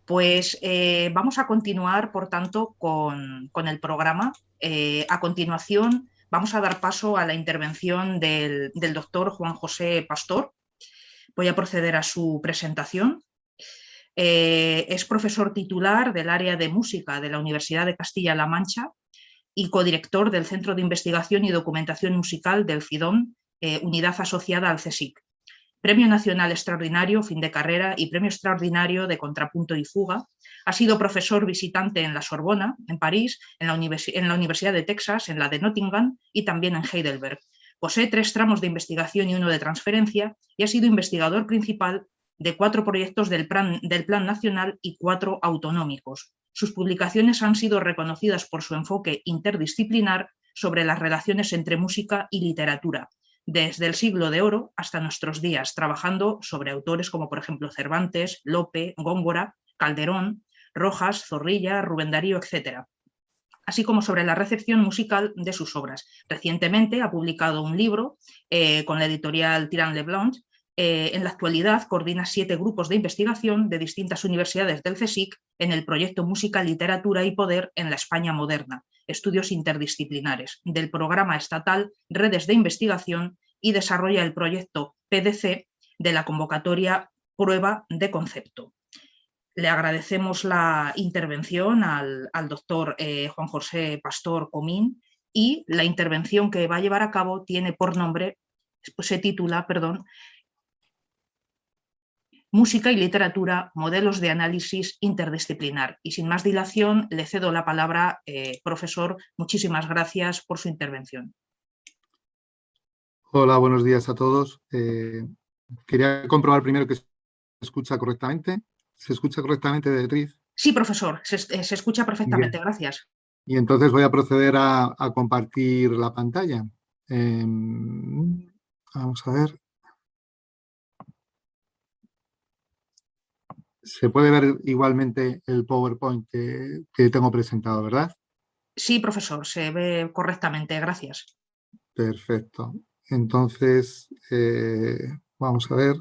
Pues vamos a continuar, por tanto, con el programa. A continuación, vamos a dar paso a la intervención del doctor Juan José Pastor. Voy a proceder a su presentación. Es profesor titular del área de música de la Universidad de Castilla-La Mancha y codirector del Centro de Investigación y Documentación Musical del CIDOM, unidad asociada al CSIC. Premio Nacional Extraordinario Fin de Carrera y Premio Extraordinario de Contrapunto y Fuga. Ha sido profesor visitante en la Sorbona, en París, en la Universidad de Texas, en la de Nottingham y también en Heidelberg. Posee 3 tramos de investigación y 1 de transferencia y ha sido investigador principal de 4 proyectos del Plan Nacional y 4 autonómicos. Sus publicaciones han sido reconocidas por su enfoque interdisciplinar sobre las relaciones entre música y literatura, desde el siglo de oro hasta nuestros días, trabajando sobre autores como, por ejemplo, Cervantes, Lope, Góngora, Calderón, Rojas, Zorrilla, Rubén Darío, etc., así como sobre la recepción musical de sus obras. Recientemente ha publicado un libro con la editorial Tirant-Leblanc. En la actualidad coordina 7 grupos de investigación de distintas universidades del CSIC en el proyecto Música, Literatura y Poder en la España Moderna, estudios interdisciplinares, del programa estatal Redes de Investigación, y desarrolla el proyecto PDC de la convocatoria Prueba de Concepto. Le agradecemos la intervención al doctor Juan José Pastor Comín, y la intervención que va a llevar a cabo tiene por nombre, se titula, Música y literatura, modelos de análisis interdisciplinar. Y sin más dilación, le cedo la palabra, profesor. Muchísimas gracias por su intervención. Hola, buenos días a todos. Quería comprobar primero que se escucha correctamente. ¿Se escucha correctamente, Beatriz? Sí, profesor, se escucha perfectamente. Bien. Gracias. Y entonces voy a proceder a compartir la pantalla. Vamos a ver. Se puede ver igualmente el PowerPoint que tengo presentado, ¿verdad? Sí, profesor, se ve correctamente. Gracias. Perfecto. Entonces, vamos a ver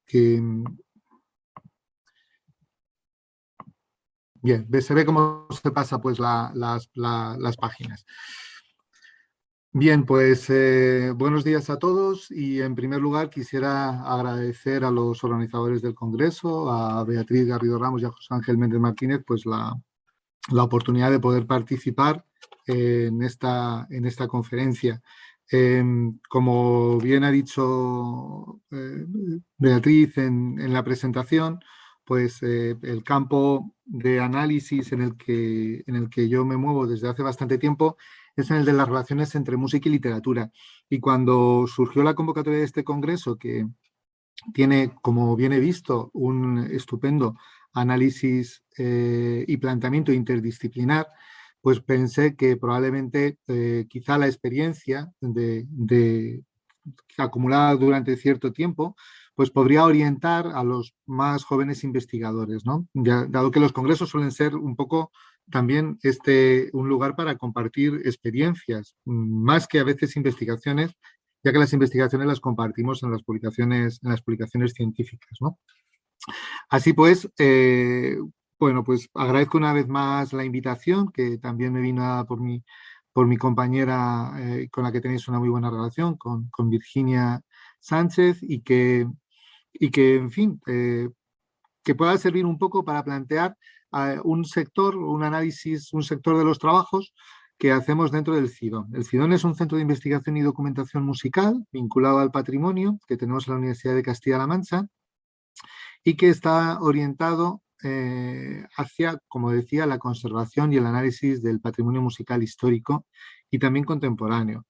que... Bien, se ve cómo se pasa pues las páginas. Bien, pues buenos días a todos, y en primer lugar quisiera agradecer a los organizadores del Congreso, a Beatriz Garrido Ramos y a José Ángel Méndez Martínez, pues la oportunidad de poder participar en esta conferencia. Como bien ha dicho Beatriz en la presentación, pues el campo de análisis en el que yo me muevo desde hace bastante tiempo es en el de las relaciones entre música y literatura. Y cuando surgió la convocatoria de este congreso, que tiene, como bien he visto, un estupendo análisis y planteamiento interdisciplinar, pues pensé que probablemente quizá la experiencia acumulada durante cierto tiempo pues podría orientar a los más jóvenes investigadores, ¿no? Dado que los congresos suelen ser un poco también un lugar para compartir experiencias, más que a veces investigaciones, ya que las investigaciones las compartimos en las publicaciones científicas, ¿no? Así pues, bueno, pues agradezco una vez más la invitación, que también me vino dada por mi compañera con la que tenéis una muy buena relación, con Virginia Sánchez, y que en fin, que pueda servir un poco para plantear un sector, un análisis, un sector de los trabajos que hacemos dentro del CIDON. El CIDON es un centro de investigación y documentación musical vinculado al patrimonio que tenemos en la Universidad de Castilla-La Mancha, y que está orientado hacia, como decía, la conservación y el análisis del patrimonio musical histórico y también contemporáneo.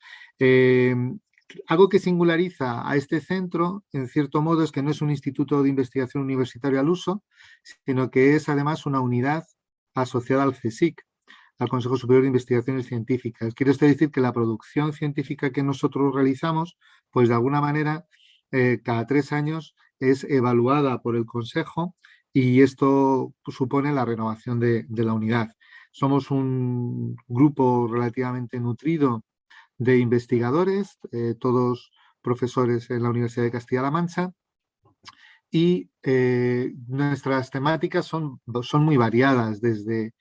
Algo que singulariza a este centro, en cierto modo, es que no es un instituto de investigación universitario al uso, sino que es además una unidad asociada al CSIC, al Consejo Superior de Investigaciones Científicas. Quiere esto decir que la producción científica que nosotros realizamos, pues de alguna manera, cada 3 años es evaluada por el Consejo, y esto supone la renovación de la unidad. Somos un grupo relativamente nutrido de investigadores, todos profesores en la Universidad de Castilla-La Mancha, y nuestras temáticas son muy variadas, desde,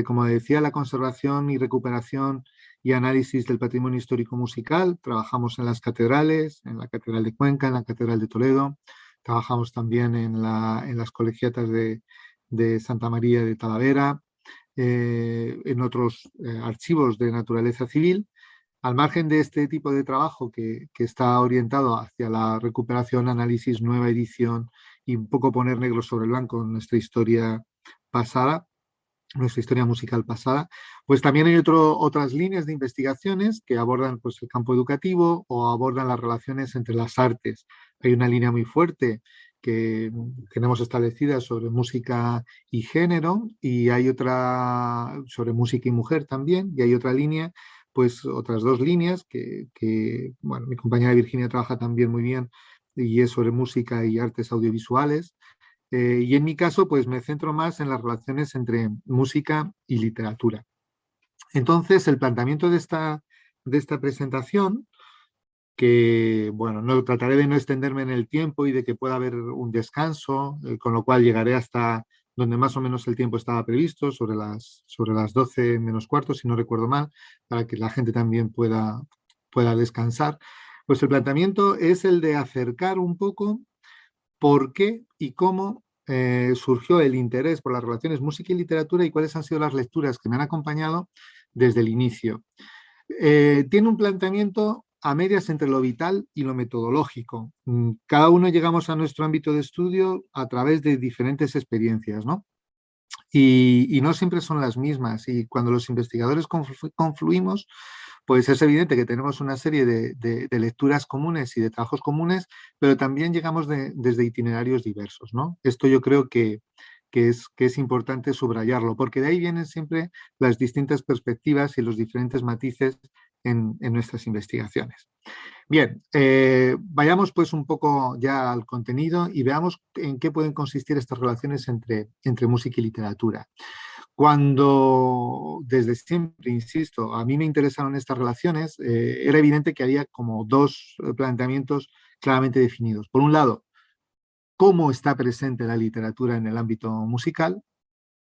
como decía, la conservación y recuperación y análisis del patrimonio histórico musical. Trabajamos en las catedrales, en la Catedral de Cuenca, en la Catedral de Toledo. Trabajamos también en las colegiatas de Santa María de Talavera, en otros archivos de naturaleza civil. Al margen de este tipo de trabajo que está orientado hacia la recuperación, análisis, nueva edición y un poco poner negro sobre blanco en nuestra historia pasada, nuestra historia musical pasada, pues también hay otras líneas de investigaciones que abordan pues, el campo educativo o abordan las relaciones entre las artes. Hay una línea muy fuerte que tenemos establecida sobre música y género, y hay otra sobre música y mujer también, y hay otra línea, pues otras dos líneas bueno, mi compañera Virginia trabaja también muy bien, y es sobre música y artes audiovisuales. Y en mi caso, pues me centro más en las relaciones entre música y literatura. Entonces, el planteamiento de esta presentación, que, bueno, trataré de no extenderme en el tiempo y de que pueda haber un descanso, con lo cual llegaré hasta donde más o menos el tiempo estaba previsto, sobre las 12 menos cuarto, si no recuerdo mal, para que la gente también pueda descansar. Pues el planteamiento es el de acercar un poco por qué y cómo surgió el interés por las relaciones música y literatura y cuáles han sido las lecturas que me han acompañado desde el inicio. Tiene un planteamiento a medias entre lo vital y lo metodológico. Cada uno llegamos a nuestro ámbito de estudio a través de diferentes experiencias, ¿no? Y no siempre son las mismas. Y cuando los investigadores confluimos, pues es evidente que tenemos una serie de lecturas comunes y de trabajos comunes, pero también llegamos desde itinerarios diversos, ¿no? Esto yo creo que es importante subrayarlo, porque de ahí vienen siempre las distintas perspectivas y los diferentes matices en nuestras investigaciones. Bien, vayamos pues un poco ya al contenido y veamos en qué pueden consistir estas relaciones entre música y literatura. Cuando, desde siempre, insisto, a mí me interesaron estas relaciones, era evidente que había como dos planteamientos claramente definidos. Por un lado, cómo está presente la literatura en el ámbito musical,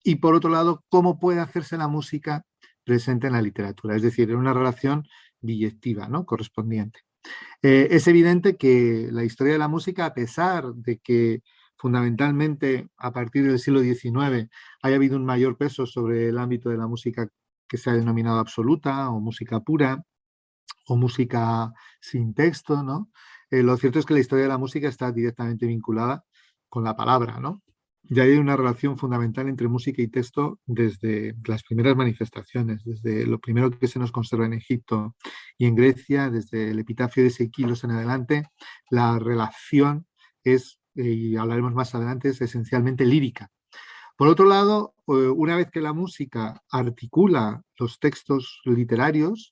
y por otro lado, cómo puede hacerse la música presente en la literatura. Es decir, en una relación biyectiva, ¿no? Correspondiente. Es evidente que la historia de la música, a pesar de que fundamentalmente a partir del siglo XIX haya habido un mayor peso sobre el ámbito de la música que se ha denominado absoluta o música pura o música sin texto, ¿no? Lo cierto es que la historia de la música está directamente vinculada con la palabra, ¿no? Ya hay una relación fundamental entre música y texto desde las primeras manifestaciones, desde lo primero que se nos conserva en Egipto y en Grecia, desde el epitafio de Sequilos en adelante, la relación es, y hablaremos más adelante, es esencialmente lírica. Por otro lado, una vez que la música articula los textos literarios,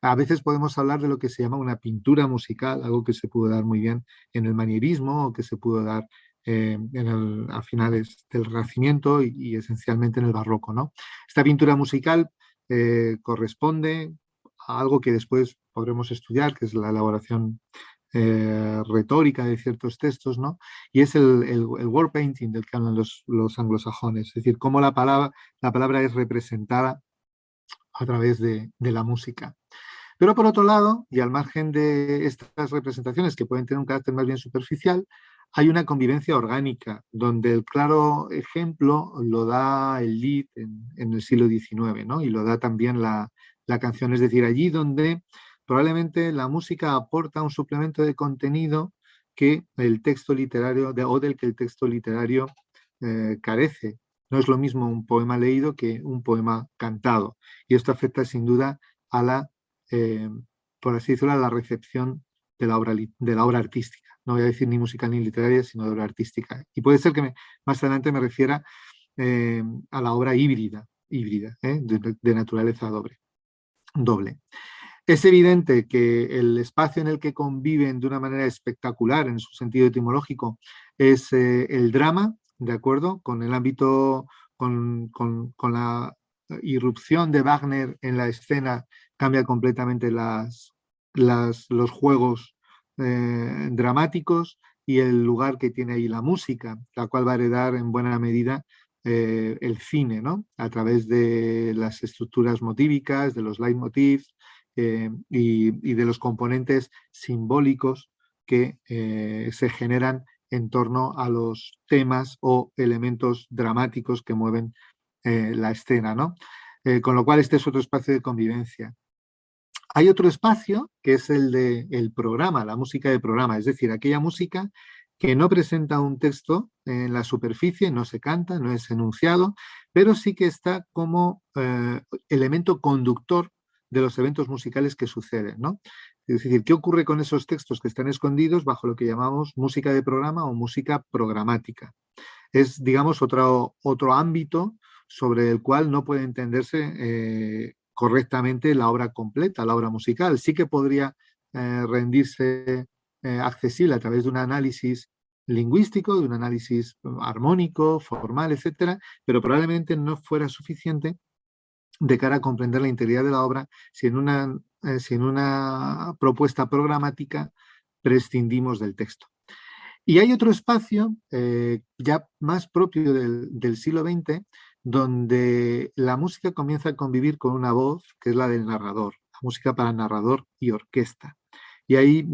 a veces podemos hablar de lo que se llama una pintura musical, algo que se pudo dar muy bien en el manierismo o que se pudo dar a finales del Renacimiento y esencialmente en el Barroco, ¿no? Esta pintura musical corresponde a algo que después podremos estudiar, que es la elaboración retórica de ciertos textos, ¿no? Y es el word painting del que hablan los anglosajones, es decir, cómo la palabra es representada a través de la música. Pero por otro lado, y al margen de estas representaciones que pueden tener un carácter más bien superficial, hay una convivencia orgánica, donde el claro ejemplo lo da el Lied en el siglo XIX, ¿no? Y lo da también la canción, es decir, allí donde probablemente la música aporta un suplemento de contenido que el texto literario, o del que el texto literario carece. No es lo mismo un poema leído que un poema cantado. Y esto afecta sin duda a por así decirlo, a la recepción de la obra artística. No voy a decir ni musical ni literaria, sino de obra artística. Y puede ser que más adelante me refiera a la obra híbrida de naturaleza doble. Es evidente que el espacio en el que conviven de una manera espectacular, en su sentido etimológico, es el drama, ¿de acuerdo? Con el ámbito, con la irrupción de Wagner en la escena, cambia completamente los juegos dramáticos, y el lugar que tiene ahí la música, la cual va a heredar en buena medida el cine, ¿no? A través de las estructuras motívicas, de los leitmotivs y de los componentes simbólicos que se generan en torno a los temas o elementos dramáticos que mueven la escena, ¿no? Con lo cual este es otro espacio de convivencia. Hay otro espacio que es el del programa, la música de programa, es decir, aquella música que no presenta un texto en la superficie, no se canta, no es enunciado, pero sí que está como elemento conductor de los eventos musicales que suceden, ¿no? Es decir, ¿qué ocurre con esos textos que están escondidos bajo lo que llamamos música de programa o música programática? Es, digamos, otro ámbito sobre el cual no puede entenderse correctamente la obra completa, la obra musical. Sí que podría rendirse accesible a través de un análisis lingüístico, de un análisis armónico, formal, etcétera, pero probablemente no fuera suficiente de cara a comprender la integridad de la obra si en una propuesta programática prescindimos del texto. Y hay otro espacio ya más propio del siglo XX, donde la música comienza a convivir con una voz que es la del narrador, la música para narrador y orquesta. Y ahí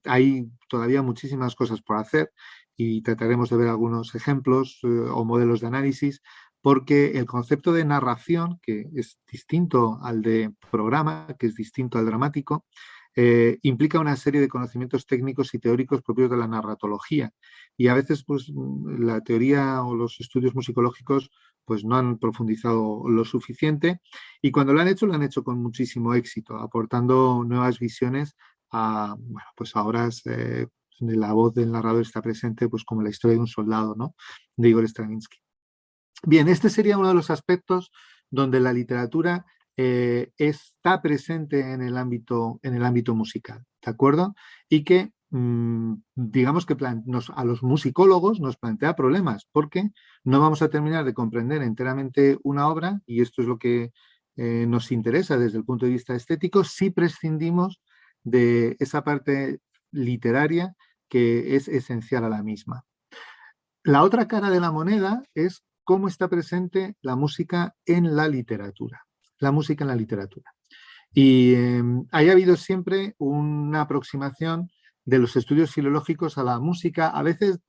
hay todavía muchísimas cosas por hacer y trataremos de ver algunos ejemplos o modelos de análisis, porque el concepto de narración, que es distinto al de programa, que es distinto al dramático, implica una serie de conocimientos técnicos y teóricos propios de la narratología. Y a veces pues, la teoría o los estudios musicológicos pues, no han profundizado lo suficiente y cuando lo han hecho con muchísimo éxito, aportando nuevas visiones a, bueno, pues a obras donde la voz del narrador está presente, pues como la historia de un soldado, ¿no? De Igor Stravinsky. Bien, este sería uno de los aspectos donde la literatura está presente en el ámbito musical, ¿de acuerdo? Y que, digamos que a los musicólogos nos plantea problemas, porque no vamos a terminar de comprender enteramente una obra, y esto es lo que nos interesa desde el punto de vista estético, si prescindimos de esa parte literaria que es esencial a la misma. La otra cara de la moneda es cómo está presente la música en la literatura. La música en la literatura. Y ha habido siempre una aproximación de los estudios filológicos a la música, a veces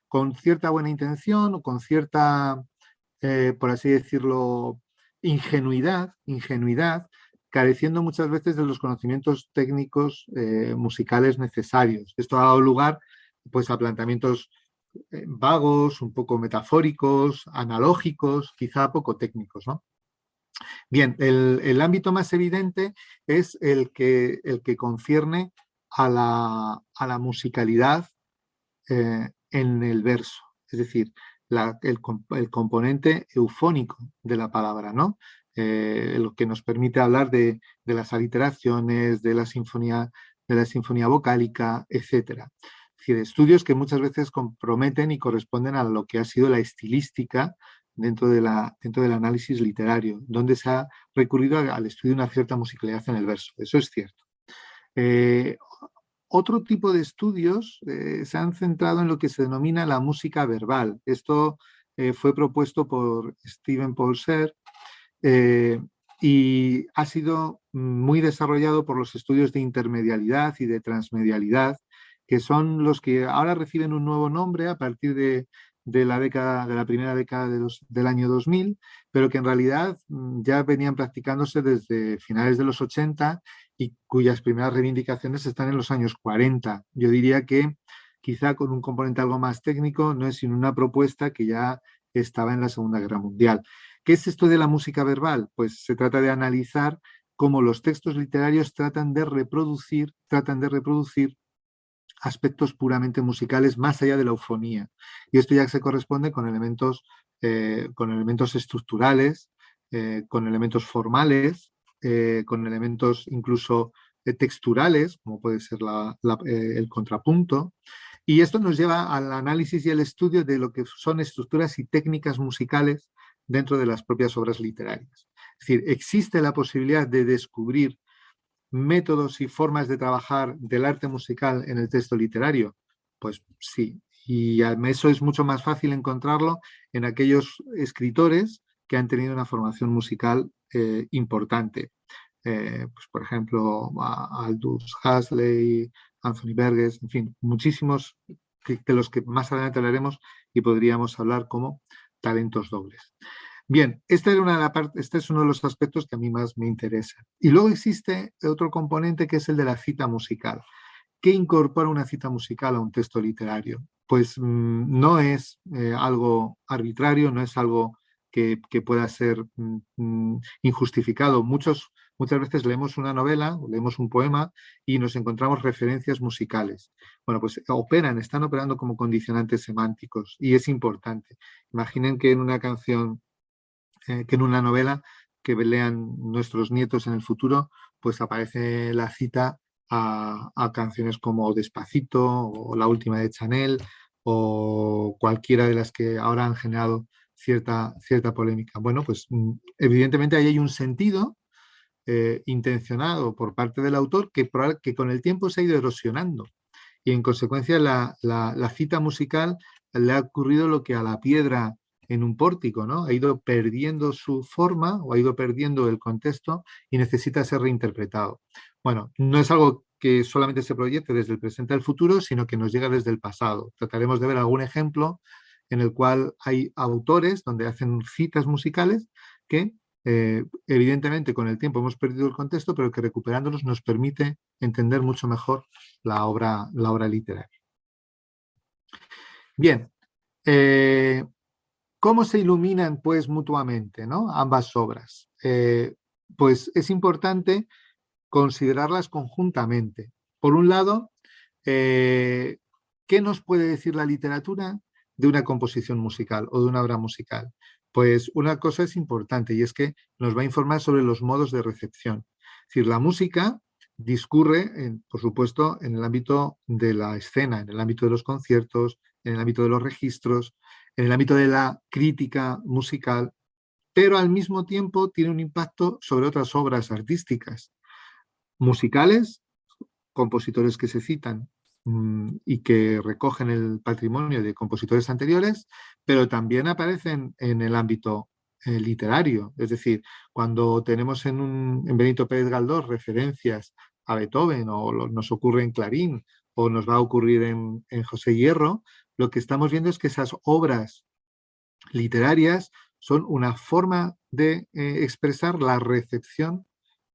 con cierta buena intención o con cierta, por así decirlo, ingenuidad, careciendo muchas veces de los conocimientos técnicos musicales necesarios. Esto ha dado lugar pues, a planteamientos vagos, un poco metafóricos, analógicos, quizá poco técnicos, ¿no? Bien, el ámbito más evidente es el que concierne a la musicalidad en el verso, es decir, el componente eufónico de la palabra, ¿no? Lo que nos permite hablar de las aliteraciones, de la sinfonía vocálica, etcétera. Es decir, estudios que muchas veces comprometen y corresponden a lo que ha sido la estilística dentro del análisis literario, donde se ha recurrido al estudio de una cierta musicalidad en el verso. Eso es cierto. Otro tipo de estudios se han centrado en lo que se denomina la música verbal. Esto fue propuesto por Stephen Paulser y ha sido muy desarrollado por los estudios de intermedialidad y de transmedialidad, que son los que ahora reciben un nuevo nombre a partir de la primera década del año 2000, pero que en realidad ya venían practicándose desde finales de los 80 y cuyas primeras reivindicaciones están en los años 40. Yo diría que quizá con un componente algo más técnico, no es sino una propuesta que ya estaba en la Segunda Guerra Mundial. ¿Qué es esto de la música verbal? Pues se trata de analizar cómo los textos literarios tratan de reproducir aspectos puramente musicales más allá de la eufonía. Y esto ya se corresponde con elementos estructurales, con elementos formales, con elementos incluso texturales, como puede ser el contrapunto. Y esto nos lleva al análisis y al estudio de lo que son estructuras y técnicas musicales dentro de las propias obras literarias. Es decir, existe la posibilidad de descubrir métodos y formas de trabajar del arte musical en el texto literario. Pues sí, y eso es mucho más fácil encontrarlo en aquellos escritores que han tenido una formación musical importante. Pues por ejemplo, Aldous Huxley, Anthony Burgess, en fin, muchísimos de los que más adelante hablaremos y podríamos hablar como talentos dobles. Bien, este es uno de los aspectos que a mí más me interesa. Y luego existe otro componente que es el de la cita musical. ¿Qué incorpora una cita musical a un texto literario? Pues no es algo arbitrario, no es algo que pueda ser injustificado. Muchas veces leemos una novela, leemos un poema y nos encontramos referencias musicales. Bueno, pues están operando como condicionantes semánticos y es importante. Imaginen que en una canción, que en una novela que lean nuestros nietos en el futuro, pues aparece la cita a canciones como Despacito o La Última de Chanel o cualquiera de las que ahora han generado cierta polémica. Bueno, pues evidentemente ahí hay un sentido intencionado por parte del autor que con el tiempo se ha ido erosionando y en consecuencia la cita musical le ha ocurrido lo que a la piedra en un pórtico, ¿no? Ha ido perdiendo su forma o ha ido perdiendo el contexto y necesita ser reinterpretado. Bueno, no es algo que solamente se proyecte desde el presente al futuro, sino que nos llega desde el pasado. Trataremos de ver algún ejemplo en el cual hay autores donde hacen citas musicales que evidentemente con el tiempo hemos perdido el contexto, pero que recuperándolos nos permite entender mucho mejor la obra literaria. Bien, ¿cómo se iluminan pues mutuamente, ¿no? Ambas obras? Pues es importante considerarlas conjuntamente. Por un lado, ¿qué nos puede decir la literatura de una composición musical o de una obra musical? Pues una cosa es importante y es que nos va a informar sobre los modos de recepción. Es decir, la música discurre, por supuesto, en el ámbito de la escena, en el ámbito de los conciertos, en el ámbito de los registros, en el ámbito de la crítica musical, pero al mismo tiempo tiene un impacto sobre otras obras artísticas, musicales, compositores que se citan y que recogen el patrimonio de compositores anteriores, pero también aparecen en el ámbito literario. Es decir, cuando tenemos en Benito Pérez Galdós referencias a Beethoven o nos ocurre en Clarín o nos va a ocurrir en José Hierro, lo que estamos viendo es que esas obras literarias son una forma de expresar la recepción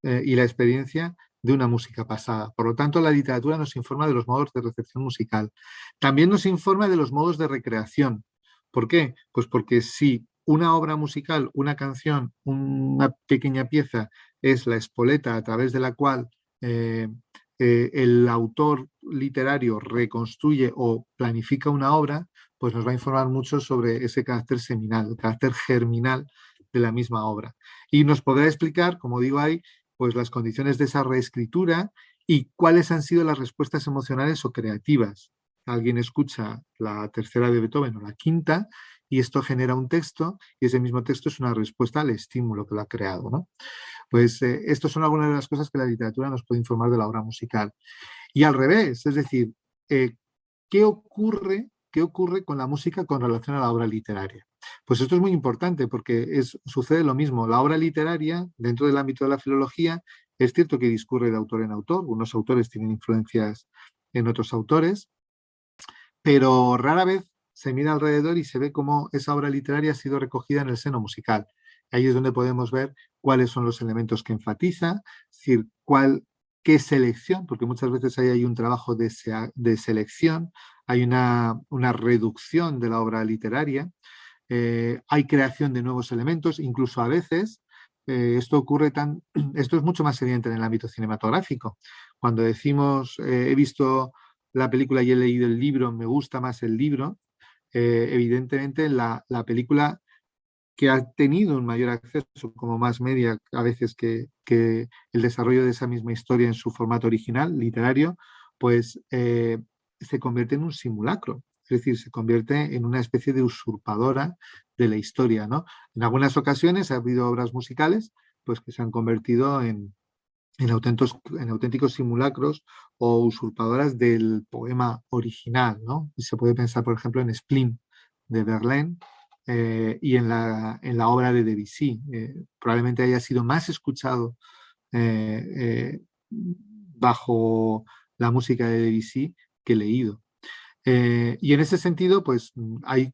y la experiencia de una música pasada. Por lo tanto, la literatura nos informa de los modos de recepción musical. También nos informa de los modos de recreación. ¿Por qué? Pues porque si una obra musical, una canción, una pequeña pieza es la espoleta a través de la cual el autor literario reconstruye o planifica una obra, pues nos va a informar mucho sobre ese carácter seminal, el carácter germinal de la misma obra. Y nos podrá explicar, como digo ahí, pues las condiciones de esa reescritura y cuáles han sido las respuestas emocionales o creativas. Alguien escucha la tercera de Beethoven o la quinta y esto genera un texto y ese mismo texto es una respuesta al estímulo que lo ha creado, ¿no? Pues estas son algunas de las cosas que la literatura nos puede informar de la obra musical. Y al revés, es decir, ¿qué ocurre con la música con relación a la obra literaria? Pues esto es muy importante porque sucede lo mismo. La obra literaria, dentro del ámbito de la filología, es cierto que discurre de autor en autor. Unos autores tienen influencias en otros autores, pero rara vez se mira alrededor y se ve cómo esa obra literaria ha sido recogida en el seno musical. Ahí es donde podemos ver cuáles son los elementos que enfatiza, es decir, qué selección, porque muchas veces ahí hay un trabajo de selección, hay una reducción de la obra literaria, hay creación de nuevos elementos, incluso a veces esto es mucho más evidente en el ámbito cinematográfico. Cuando decimos he visto la película y he leído el libro, me gusta más el libro, evidentemente la película que ha tenido un mayor acceso como más media a veces que el desarrollo de esa misma historia en su formato original, literario, pues se convierte en un simulacro. Es decir, se convierte en una especie de usurpadora de la historia, ¿no? En algunas ocasiones ha habido obras musicales pues, que se han convertido en en auténticos simulacros o usurpadoras del poema original, ¿no? Y se puede pensar, por ejemplo, en Spleen de Verlaine y en la obra de Debussy. Probablemente haya sido más escuchado eh, bajo la música de Debussy que leído. Y en ese sentido, pues hay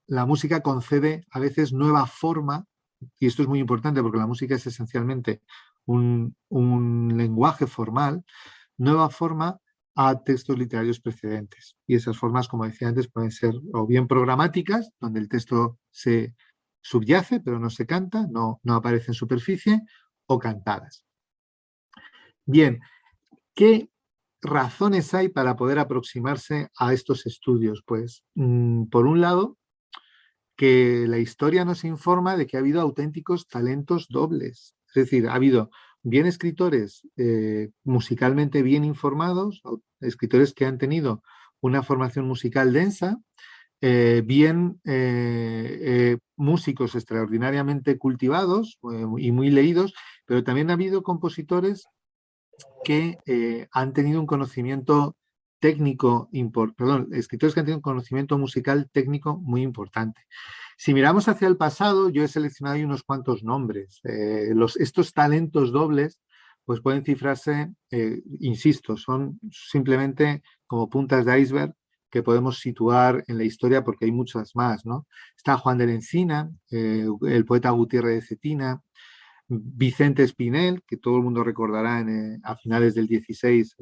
la música concede a veces nueva forma, y esto es muy importante porque la música es esencialmente un lenguaje formal, nueva forma a textos literarios precedentes. Y esas formas, como decía antes, pueden ser o bien programáticas, donde el texto se subyace pero no se canta, no aparece en superficie, o cantadas. Bien, ¿qué razones hay para poder aproximarse a estos estudios? Pues, por un lado, que la historia nos informa de que ha habido auténticos talentos dobles. Es decir, ha habido bien escritores musicalmente bien informados, escritores que han tenido una formación musical densa, músicos extraordinariamente cultivados y muy leídos, pero también ha habido compositores que han tenido un conocimiento técnico, escritores que han tenido un conocimiento musical técnico muy importante. Si miramos hacia el pasado, yo he seleccionado ahí unos cuantos nombres. Estos talentos dobles pues pueden cifrarse, insisto, son simplemente como puntas de iceberg que podemos situar en la historia porque hay muchas más, ¿no? Está Juan de la Encina, el poeta Gutiérrez de Cetina, Vicente Espinel, que todo el mundo recordará a finales del 16,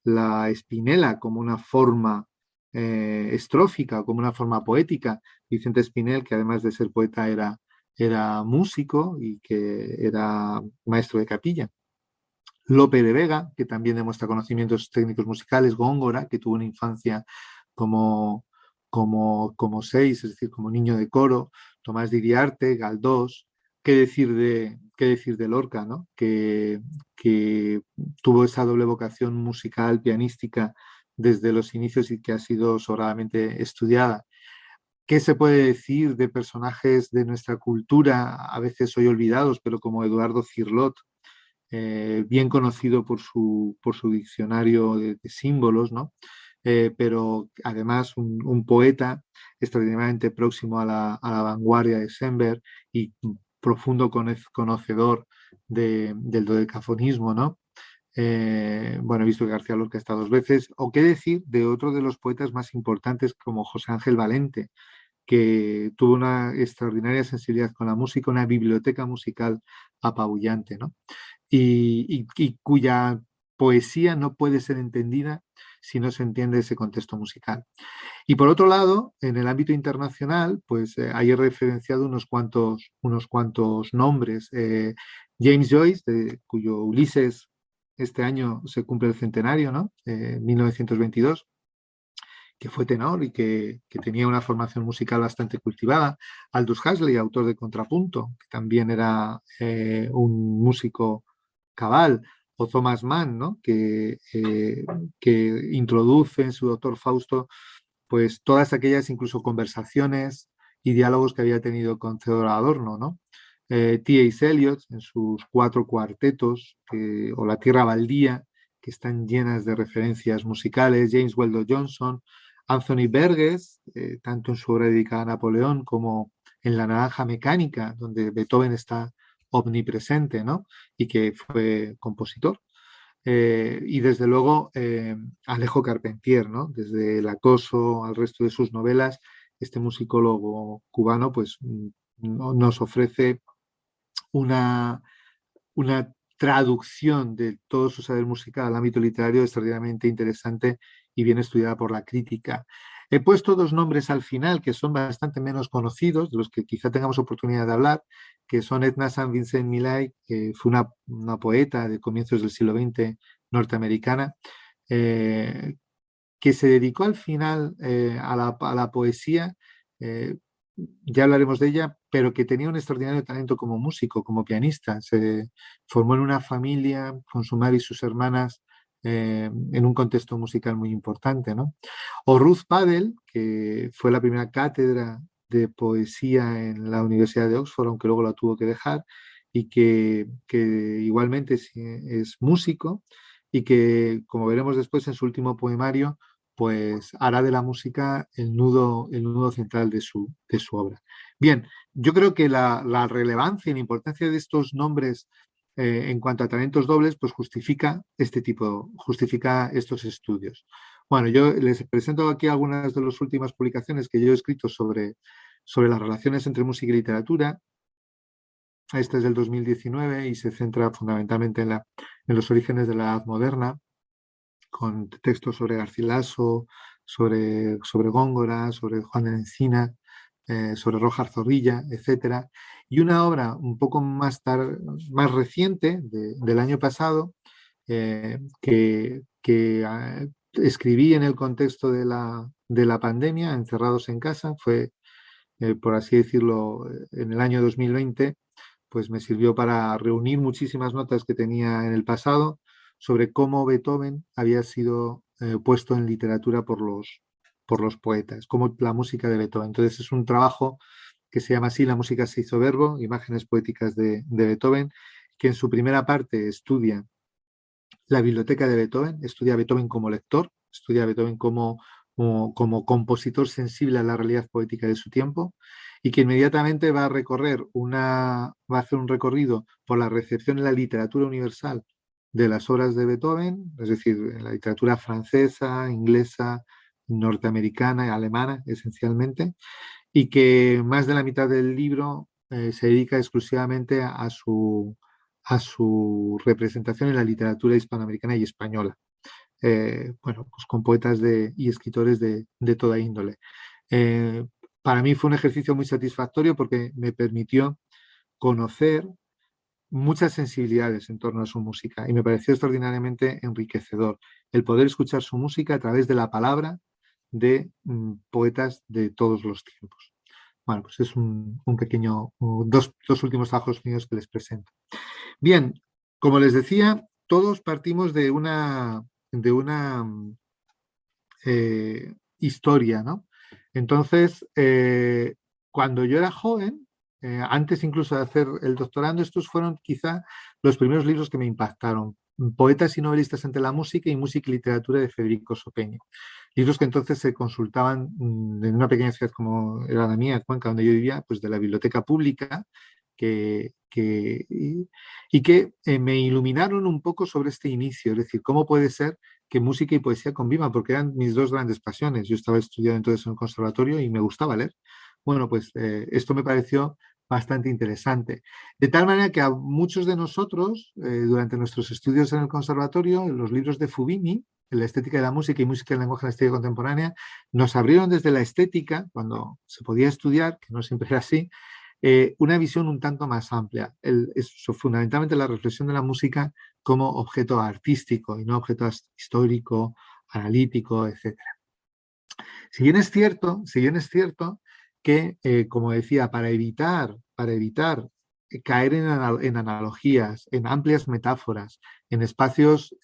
la espinela como una forma estrófica, como una forma poética. Vicente Espinel, que además de ser poeta era músico y que era maestro de capilla. Lope de Vega, que también demuestra conocimientos técnicos musicales. Góngora, que tuvo una infancia como seis, es decir, como niño de coro. Tomás de Iriarte, Galdós. Qué decir de Lorca, ¿no? Que tuvo esa doble vocación musical, pianística, desde los inicios y que ha sido sobradamente estudiada? ¿Qué se puede decir de personajes de nuestra cultura, a veces hoy olvidados, pero como Eduardo Cirlot, bien conocido por su diccionario de símbolos, ¿no? Pero además un poeta extraordinariamente próximo a la vanguardia de Schoenberg y profundo conocedor del dodecafonismo, ¿no? Bueno, he visto que García Lorca está dos veces. ¿O qué decir de otro de los poetas más importantes como José Ángel Valente, que tuvo una extraordinaria sensibilidad con la música, una biblioteca musical apabullante, ¿no? Y cuya poesía no puede ser entendida si no se entiende ese contexto musical. Y por otro lado, en el ámbito internacional, pues ahí he referenciado unos cuantos nombres. James Joyce, cuyo Ulises este año se cumple el centenario, ¿no? 1922, que fue tenor y que tenía una formación musical bastante cultivada. Aldous Huxley, autor de Contrapunto, que también era un músico cabal. O Thomas Mann, ¿no? Que introduce en su Doctor Fausto pues todas aquellas incluso conversaciones y diálogos que había tenido con Theodor Adorno, ¿no? T.S. Eliot en sus 4 cuartetos, o La Tierra Baldía, que están llenas de referencias musicales. James Weldon Johnson, Anthony Burgess, tanto en su obra dedicada a Napoleón como en La Naranja Mecánica, donde Beethoven está omnipresente, ¿no? Y que fue compositor. Y desde luego Alejo Carpentier, ¿no? Desde El acoso al resto de sus novelas, este musicólogo cubano pues nos ofrece una traducción de todo su saber musical al ámbito literario extraordinariamente interesante y bien estudiada por la crítica. He puesto 2 nombres al final que son bastante menos conocidos, de los que quizá tengamos oportunidad de hablar, que son Edna St. Vincent Millay, que fue una poeta de comienzos del siglo XX norteamericana, que se dedicó al final a la poesía, ya hablaremos de ella, pero que tenía un extraordinario talento como músico, como pianista. Se formó en una familia con su madre y sus hermanas en un contexto musical muy importante, ¿no? O Ruth Padel, que fue la primera cátedra de poesía en la Universidad de Oxford, aunque luego la tuvo que dejar, y que igualmente es músico y que, como veremos después en su último poemario, pues hará de la música el nudo central de su obra. Bien, yo creo que la relevancia y la importancia de estos nombres en cuanto a talentos dobles, pues justifica estos estudios. Bueno, yo les presento aquí algunas de las últimas publicaciones que yo he escrito sobre las relaciones entre música y literatura. Este es del 2019 y se centra fundamentalmente en los orígenes de la Edad Moderna, con textos sobre Garcilaso, sobre Góngora, sobre Juan de la Encina, sobre Rojas Zorrilla, etcétera. Y una obra un poco más reciente, del año pasado, que escribí en el contexto de la pandemia, encerrados en casa, fue, por así decirlo, en el año 2020, pues me sirvió para reunir muchísimas notas que tenía en el pasado sobre cómo Beethoven había sido puesto en literatura por los poetas, como la música de Beethoven. Entonces es un trabajo que se llama así, La música se hizo verbo, imágenes poéticas de Beethoven, que en su primera parte estudia la biblioteca de Beethoven, estudia a Beethoven como lector, estudia a Beethoven como compositor sensible a la realidad poética de su tiempo, y que inmediatamente va a hacer un recorrido por la recepción en la literatura universal de las obras de Beethoven, es decir, en la literatura francesa, inglesa, norteamericana y alemana esencialmente, y que más de la mitad del libro se dedica exclusivamente a su representación en la literatura hispanoamericana y española. Bueno, pues con poetas y escritores de toda índole. Eh, para mí fue un ejercicio muy satisfactorio porque me permitió conocer muchas sensibilidades en torno a su música y me pareció extraordinariamente enriquecedor el poder escuchar su música a través de la palabra de poetas de todos los tiempos. Bueno, pues es un pequeño, dos últimos trabajos míos que les presento. Bien, como les decía, todos partimos de una historia, ¿no? Entonces, cuando yo era joven, antes incluso de hacer el doctorando, estos fueron quizá los primeros libros que me impactaron. Poetas y novelistas entre la música y música y literatura de Federico Sopeño. Libros que entonces se consultaban en una pequeña ciudad como era la mía, Cuenca, donde yo vivía, pues de la biblioteca pública, y que me iluminaron un poco sobre este inicio, es decir, cómo puede ser que música y poesía convivan, porque eran mis dos grandes pasiones. Yo estaba estudiando entonces en el conservatorio y me gustaba leer. Bueno, pues esto me pareció bastante interesante. De tal manera que a muchos de nosotros, durante nuestros estudios en el conservatorio, los libros de Fubini, la estética de la música y música del lenguaje en la estética contemporánea, nos abrieron desde la estética, cuando se podía estudiar, que no siempre era así, una visión un tanto más amplia. Fundamentalmente la reflexión de la música como objeto artístico y no objeto histórico, analítico, etc. Si bien es cierto que, como decía, para evitar caer en analogías, en amplias metáforas, en espacios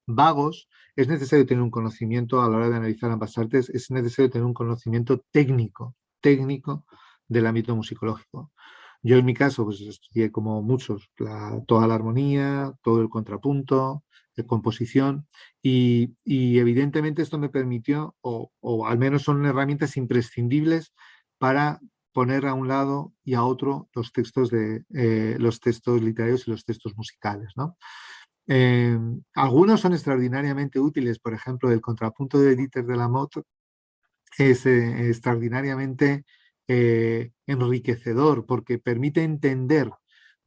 vagos, es necesario tener un conocimiento a la hora de analizar ambas artes, es necesario tener un conocimiento técnico del ámbito musicológico. Yo en mi caso pues estudié como muchos toda la armonía, todo el contrapunto, composición y evidentemente esto me permitió, o al menos son herramientas imprescindibles para poner a un lado y a otro los textos literarios y los textos musicales, ¿no? Algunos son extraordinariamente útiles, por ejemplo, el contrapunto de Dieter de la Motte es extraordinariamente enriquecedor porque permite entender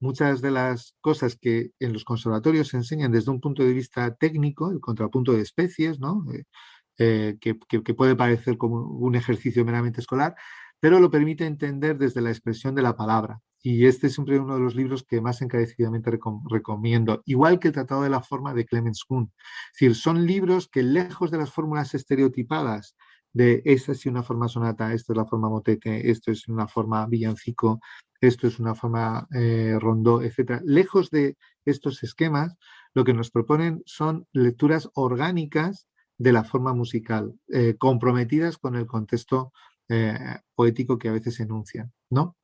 muchas de las cosas que en los conservatorios se enseñan desde un punto de vista técnico, el contrapunto de especies, ¿no? Que puede parecer como un ejercicio meramente escolar, pero lo permite entender desde la expresión de la palabra. Y este es siempre uno de los libros que más encarecidamente recomiendo, igual que el Tratado de la Forma de Clemens Kuhn. Es decir, son libros que lejos de las fórmulas estereotipadas de esta es una forma sonata, esta es la forma motete, esto es una forma villancico, esto es una forma rondó, etc. Lejos de estos esquemas, lo que nos proponen son lecturas orgánicas de la forma musical, comprometidas con el contexto poético que a veces enuncian, ¿no?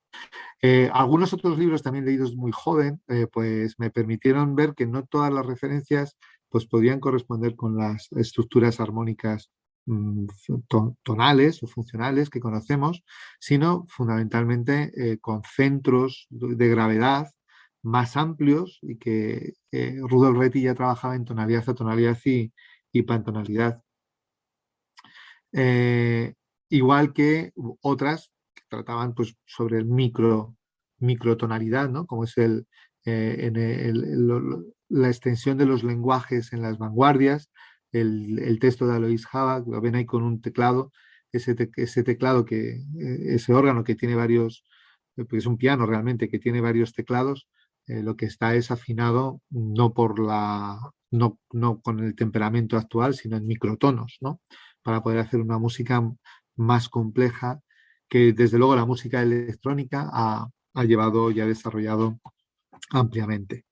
Algunos otros libros también leídos muy joven, pues me permitieron ver que no todas las referencias pues podían corresponder con las estructuras armónicas tonales o funcionales que conocemos, sino fundamentalmente con centros de gravedad más amplios y que Rudolf Reti ya trabajaba en tonalidad, atonalidad y pantonalidad. Eh, Igual que otras que trataban pues, sobre el microtonalidad, ¿no? Como es la extensión de los lenguajes en las vanguardias, el texto de Alois Havak, lo ven ahí con un teclado, ese teclado ese órgano que tiene varios, pues es un piano realmente que tiene varios teclados, lo que está es afinado no con el temperamento actual, sino en microtonos, ¿no? Para poder hacer una música más compleja que desde luego la música electrónica ha llevado y ha desarrollado ampliamente.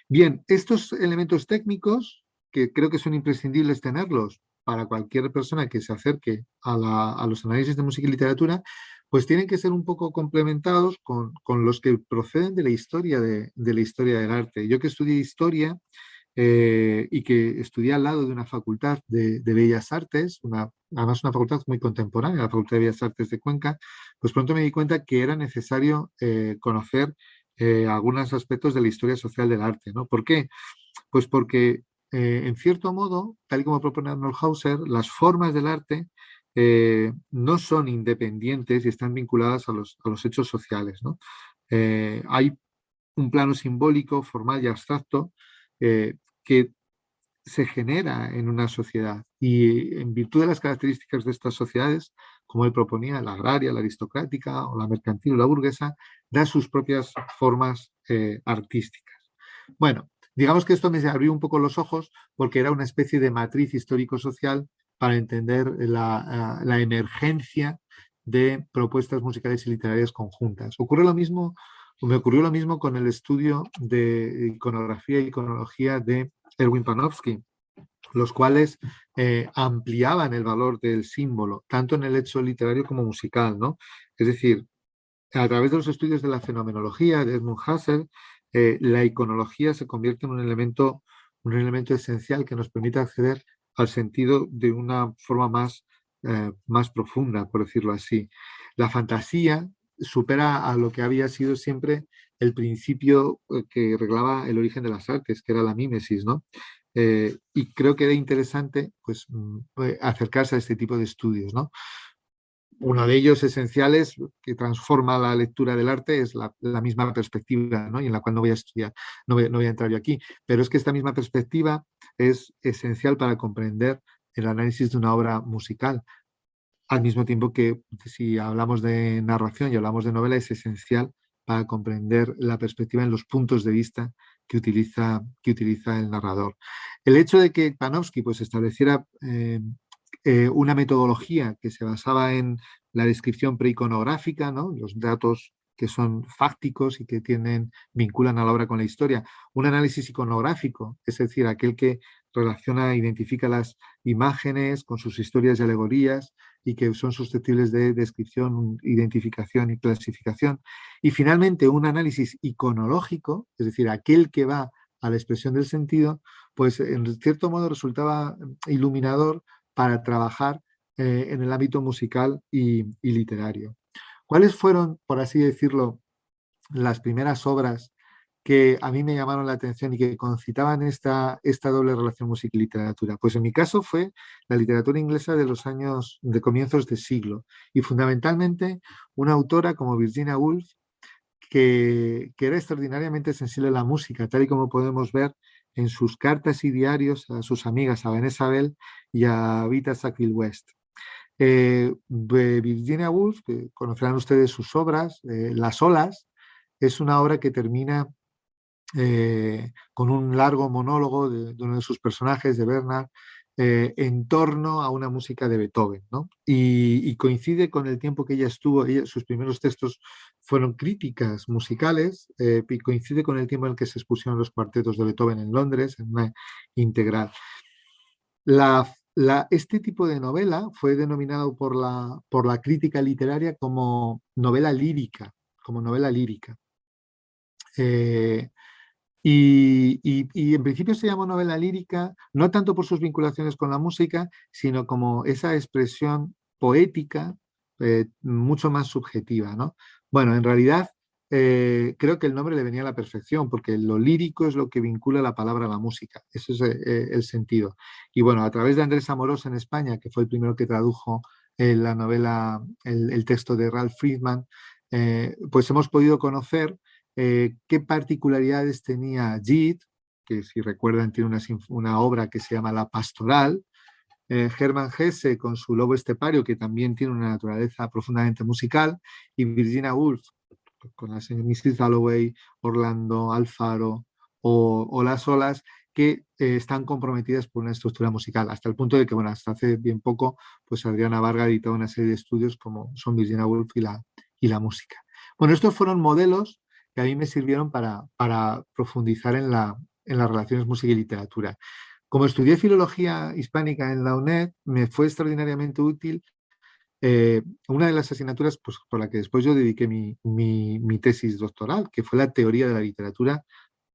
Bien, estos elementos técnicos, que creo que son imprescindibles tenerlos para cualquier persona que se acerque a los análisis de música y literatura, pues tienen que ser un poco complementados con los que proceden de la historia de la historia del arte. Yo que estudié historia, y que estudié al lado de una facultad de Bellas Artes, además una facultad muy contemporánea, la Facultad de Bellas Artes de Cuenca, pues pronto me di cuenta que era necesario conocer algunos aspectos de la historia social del arte, ¿no? ¿Por qué? Pues porque, en cierto modo, tal y como propone Arnold Hauser, las formas del arte no son independientes y están vinculadas a los hechos sociales, ¿no? Hay un plano simbólico, formal y abstracto que se genera en una sociedad y en virtud de las características de estas sociedades, como él proponía, la agraria, la aristocrática o la mercantil o la burguesa, da sus propias formas artísticas. Bueno, digamos que esto me abrió un poco los ojos porque era una especie de matriz histórico-social para entender la emergencia de propuestas musicales y literarias conjuntas. Me ocurrió lo mismo con el estudio de iconografía y iconología de Erwin Panofsky, los cuales ampliaban el valor del símbolo, tanto en el hecho literario como musical, ¿no? Es decir, a través de los estudios de la fenomenología de Edmund Husserl, la iconología se convierte en un elemento esencial que nos permite acceder al sentido de una forma más profunda, por decirlo así. La fantasía supera a lo que había sido siempre el principio que reglaba el origen de las artes, que era la mímesis, ¿no? Y creo que era interesante pues, acercarse a este tipo de estudios, ¿no? Uno de ellos esenciales que transforma la lectura del arte es la misma perspectiva, ¿no? Y en la cual no voy a estudiar, no voy a entrar yo aquí, pero es que esta misma perspectiva es esencial para comprender el análisis de una obra musical, al mismo tiempo que si hablamos de narración y hablamos de novela es esencial para comprender la perspectiva en los puntos de vista que utiliza el narrador. El hecho de que Panofsky pues, estableciera una metodología que se basaba en la descripción preiconográfica, ¿no? Los datos que son fácticos y que vinculan a la obra con la historia. Un análisis iconográfico, es decir, aquel que relaciona, identifica las imágenes con sus historias y alegorías y que son susceptibles de descripción, identificación y clasificación. Y finalmente un análisis iconológico, es decir, aquel que va a la expresión del sentido, pues en cierto modo resultaba iluminador para trabajar en el ámbito musical y literario. ¿Cuáles fueron, por así decirlo, las primeras obras que a mí me llamaron la atención y que concitaban esta doble relación música y literatura? Pues en mi caso fue la literatura inglesa de los años de comienzos de siglo y fundamentalmente una autora como Virginia Woolf que era extraordinariamente sensible a la música, tal y como podemos ver en sus cartas y diarios a sus amigas, a Vanessa Bell y a Vita Sackville West. De Virginia Woolf, que conocerán ustedes sus obras, Las olas, es una obra que termina con un largo monólogo de uno de sus personajes, de Bernard, en torno a una música de Beethoven, ¿no? Y coincide con el tiempo que ella estuvo, sus primeros textos fueron críticas musicales, y coincide con el tiempo en el que se expusieron los cuartetos de Beethoven en Londres, en una integral. Este tipo de novela fue denominado por la crítica literaria como novela lírica, como novela lírica. Y en principio se llamó novela lírica, no tanto por sus vinculaciones con la música, sino como esa expresión poética mucho más subjetiva, ¿no? Bueno, en realidad creo que el nombre le venía a la perfección, porque lo lírico es lo que vincula la palabra a la música, ese es el sentido. Y bueno, a través de Andrés Amorós en España, que fue el primero que tradujo la novela, el texto de Ralph Friedman, pues hemos podido conocer qué particularidades tenía Gide, que si recuerdan tiene una obra que se llama La Pastoral, Hermann Hesse con su Lobo Estepario, que también tiene una naturaleza profundamente musical, y Virginia Woolf con la señora Mrs. Dalloway, Orlando, Alfaro o Las Olas, que están comprometidas por una estructura musical, hasta el punto de que, bueno, hasta hace bien poco, pues Adriana Varga ha editado una serie de estudios como son Virginia Woolf y la música. Bueno, estos fueron modelos que a mí me sirvieron para profundizar en las relaciones música y literatura. Como estudié filología hispánica en la UNED, me fue extraordinariamente útil una de las asignaturas pues, por la que después yo dediqué mi tesis doctoral, que fue la teoría de la literatura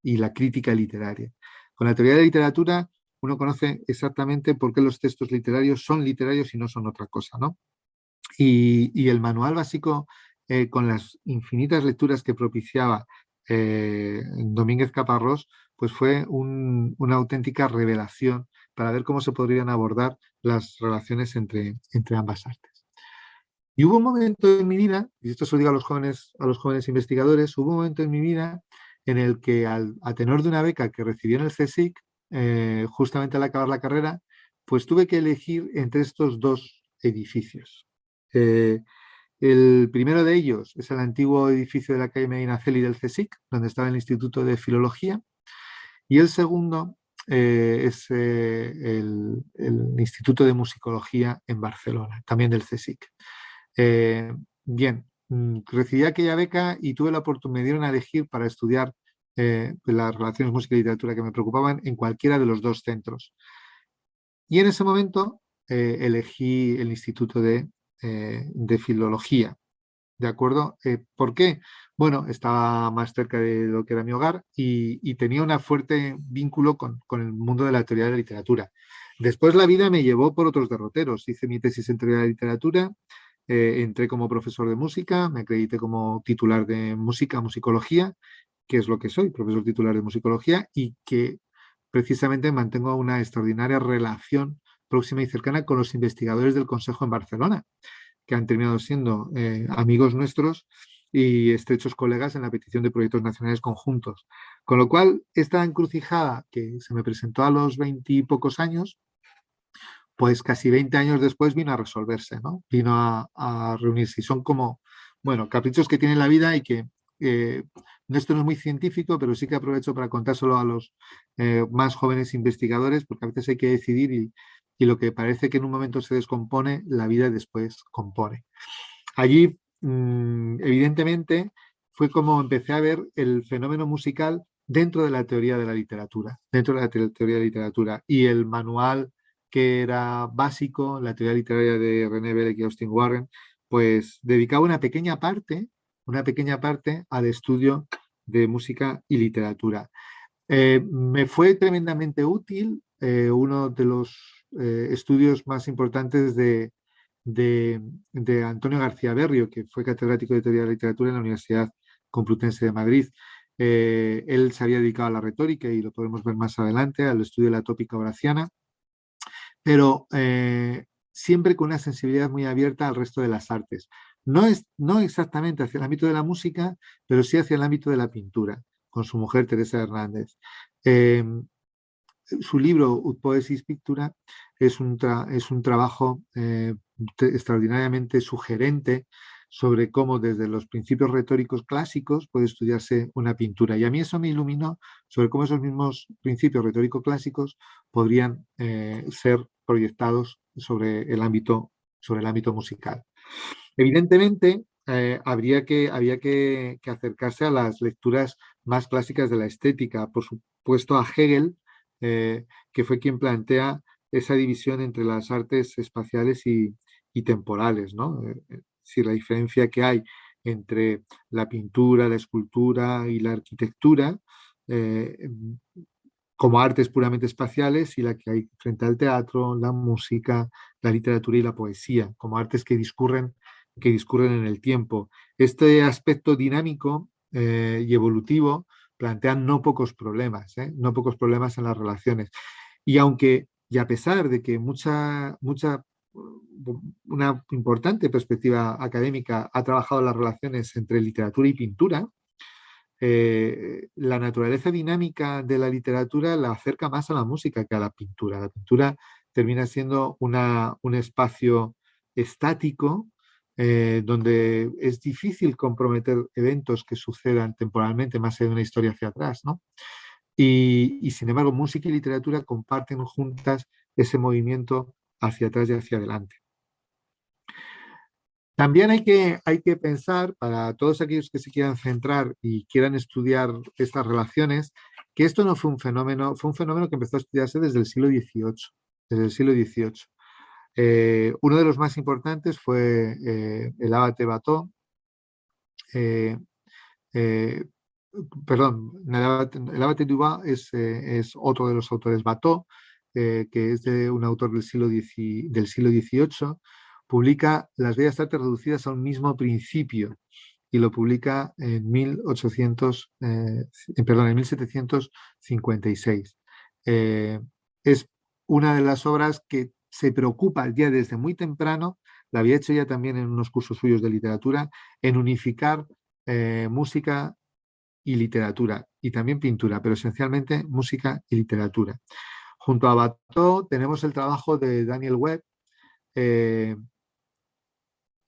y la crítica literaria. Con la teoría de la literatura uno conoce exactamente por qué los textos literarios son literarios y no son otra cosa, ¿no? Y el manual básico, con las infinitas lecturas que propiciaba Domínguez Caparrós, pues fue una auténtica revelación para ver cómo se podrían abordar las relaciones entre ambas artes. Y hubo un momento en mi vida, y esto se lo digo a los jóvenes investigadores, hubo un momento en mi vida en el que a tenor de una beca que recibí en el CSIC, justamente al acabar la carrera, pues tuve que elegir entre estos dos edificios. El primero de ellos es el antiguo edificio de la calle Medina Celi del CSIC, donde estaba el Instituto de Filología, y el segundo es el Instituto de Musicología en Barcelona, también del CSIC. Bien, recibí aquella beca y tuve la oportunidad, me dieron a elegir para estudiar las relaciones música y literatura que me preocupaban en cualquiera de los dos centros. Y en ese momento elegí el Instituto de Filología, ¿de acuerdo? ¿Por qué? Bueno, estaba más cerca de lo que era mi hogar y tenía un fuerte vínculo con el mundo de la teoría de la literatura. Después la vida me llevó por otros derroteros. Hice mi tesis en teoría de la literatura, entré como profesor de música, me acredité como titular de música, musicología, que es lo que soy, profesor titular de musicología, y que precisamente mantengo una extraordinaria relación próxima y cercana con los investigadores del Consejo en Barcelona, que han terminado siendo amigos nuestros y estrechos colegas en la petición de proyectos nacionales conjuntos. Con lo cual, esta encrucijada que se me presentó a los 20 y pocos años, pues casi 20 años después vino a resolverse, ¿no? Vino a reunirse. Y son como, bueno, caprichos que tiene la vida y que esto no es muy científico, pero sí que aprovecho para contárselo a los más jóvenes investigadores, porque a veces hay que decidir y lo que parece que en un momento se descompone, la vida después compone. Allí, evidentemente, fue como empecé a ver el fenómeno musical dentro de la teoría de la literatura, dentro de la teoría de la literatura. Y el manual que era básico, la teoría literaria de René Belek y Austin Warren, pues dedicaba una pequeña parte al estudio de música y literatura. Me fue tremendamente útil uno de los estudios más importantes de Antonio García Berrio, que fue catedrático de Teoría de la Literatura en la Universidad Complutense de Madrid. Él se había dedicado a la retórica y lo podemos ver más adelante, al estudio de la tópica horaciana, pero siempre con una sensibilidad muy abierta al resto de las artes. No exactamente hacia el ámbito de la música, pero sí hacia el ámbito de la pintura, con su mujer Teresa Hernández. Su libro Ut Poesis Pictura es un trabajo extraordinariamente sugerente sobre cómo desde los principios retóricos clásicos puede estudiarse una pintura. Y a mí eso me iluminó sobre cómo esos mismos principios retóricos clásicos podrían ser proyectados sobre el ámbito musical. Evidentemente, había que acercarse a las lecturas más clásicas de la estética, por supuesto a Hegel, que fue quien plantea esa división entre las artes espaciales y temporales, ¿no? Si la diferencia que hay entre la pintura, la escultura y la arquitectura, como artes puramente espaciales, y la que hay frente al teatro, la música, la literatura y la poesía, como artes que discurren en el tiempo. Este aspecto dinámico y evolutivo plantean no pocos problemas, no pocos problemas en las relaciones. Y a pesar de que una importante perspectiva académica ha trabajado las relaciones entre literatura y pintura, la naturaleza dinámica de la literatura la acerca más a la música que a la pintura. La pintura termina siendo un espacio estático donde es difícil comprometer eventos que sucedan temporalmente más allá de una historia hacia atrás, ¿no? Y sin embargo, música y literatura comparten juntas ese movimiento hacia atrás y hacia adelante. También hay que pensar, para todos aquellos que se quieran centrar y quieran estudiar estas relaciones, que esto no fue un fenómeno que empezó a estudiarse desde el siglo XVIII. Desde el siglo XVIII. Uno de los más importantes fue el abate Watteau, perdón, el abate Dumas es otro de los autores, Watteau, que es de un autor del siglo XVIII, publica Las Bellas Artes reducidas a un mismo principio y lo publica en 1756. Es una de las obras que se preocupa ya desde muy temprano, la había hecho ya también en unos cursos suyos de literatura, en unificar música y literatura, y también pintura, pero esencialmente música y literatura. Junto a Watteau tenemos el trabajo de Daniel Webb,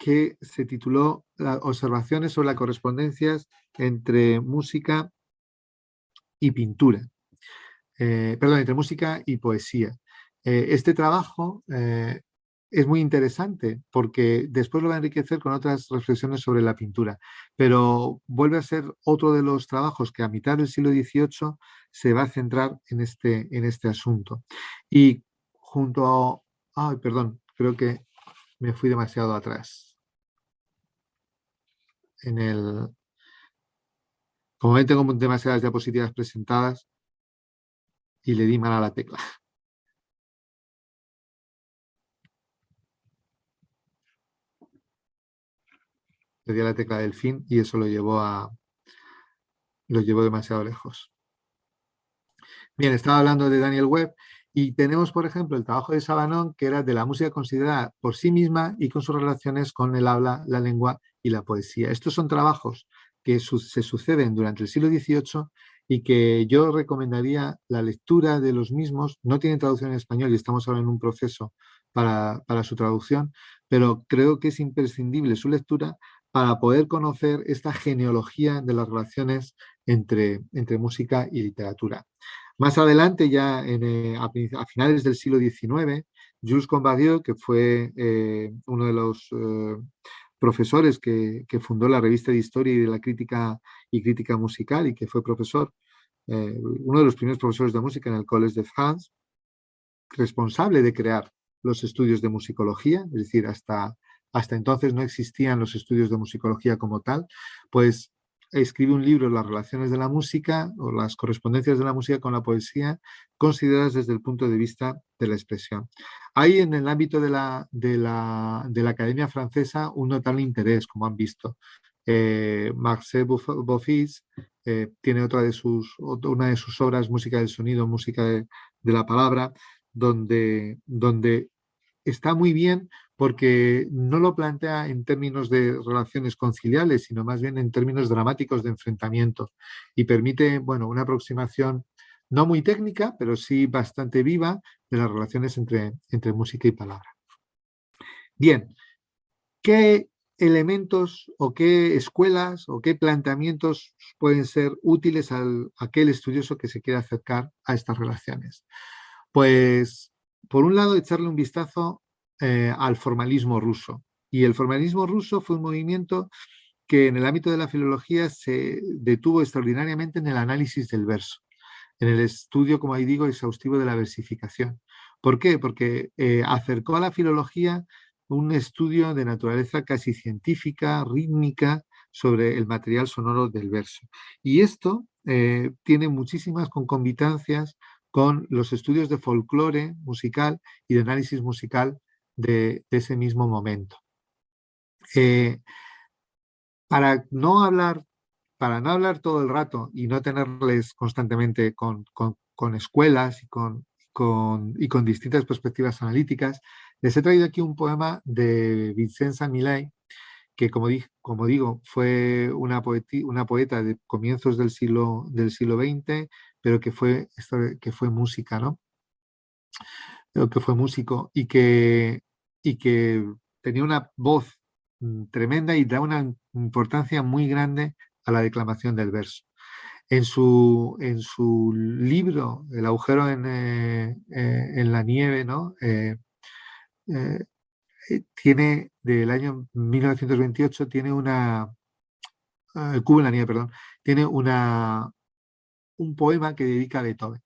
que se tituló Observaciones sobre las correspondencias entre música y pintura. Perdón, entre música y poesía. Este trabajo es muy interesante porque después lo va a enriquecer con otras reflexiones sobre la pintura, pero vuelve a ser otro de los trabajos que a mitad del siglo XVIII se va a centrar en este asunto. Y junto a... Ay, perdón, creo que me fui demasiado atrás. Como ven, tengo demasiadas diapositivas presentadas y le di mal a la tecla. Le di a la tecla del fin y eso lo llevó demasiado lejos. Bien, estaba hablando de Daniel Webb y tenemos, por ejemplo, el trabajo de Sabanon, que era de la música considerada por sí misma y con sus relaciones con el habla, la lengua y la poesía. Estos son trabajos que se suceden durante el siglo XVIII y que yo recomendaría la lectura de los mismos. No tienen traducción en español y estamos ahora en un proceso para su traducción, pero creo que es imprescindible su lectura para poder conocer esta genealogía de las relaciones entre música y literatura. Más adelante, ya a finales del siglo XIX, Jules Combardieu, que fue uno de los profesores que fundó la revista de Historia y de la Crítica y Crítica Musical y que fue profesor, uno de los primeros profesores de música en el Collège de France, responsable de crear los estudios de musicología, es decir, hasta entonces no existían los estudios de musicología como tal, pues escribe un libro, Las relaciones de la música o las correspondencias de la música con la poesía, consideradas desde el punto de vista de la expresión. Hay en el ámbito de la Academia Francesa un notable interés, como han visto. Marcel Boffis tiene una de sus obras, Música del sonido, música de la palabra, donde está muy bien porque no lo plantea en términos de relaciones conciliales, sino más bien en términos dramáticos de enfrentamiento y permite, bueno, una aproximación no muy técnica, pero sí bastante viva de las relaciones entre música y palabra. Bien, ¿qué elementos o qué escuelas o qué planteamientos pueden ser útiles a aquel estudioso que se quiera acercar a estas relaciones? Pues, por un lado, echarle un vistazo al formalismo ruso. Y el formalismo ruso fue un movimiento que en el ámbito de la filología se detuvo extraordinariamente en el análisis del verso, en el estudio, como ahí digo, exhaustivo de la versificación. ¿Por qué? Porque acercó a la filología un estudio de naturaleza casi científica, rítmica, sobre el material sonoro del verso. Y esto tiene muchísimas concomitancias con los estudios de folclore musical y de análisis musical de ese mismo momento. Para no hablar todo el rato y no tenerles constantemente con escuelas y con distintas perspectivas analíticas, les he traído aquí un poema de Vincenza Millay, que como digo, fue una poeta de comienzos del siglo XX, pero que fue música, ¿no? Pero que fue músico y que tenía una voz tremenda y da una importancia muy grande a la declamación del verso. En su libro, El agujero en la nieve, ¿no? Tiene, del año 1928, tiene el cubo en la nieve, perdón, tiene un poema que dedica a Beethoven.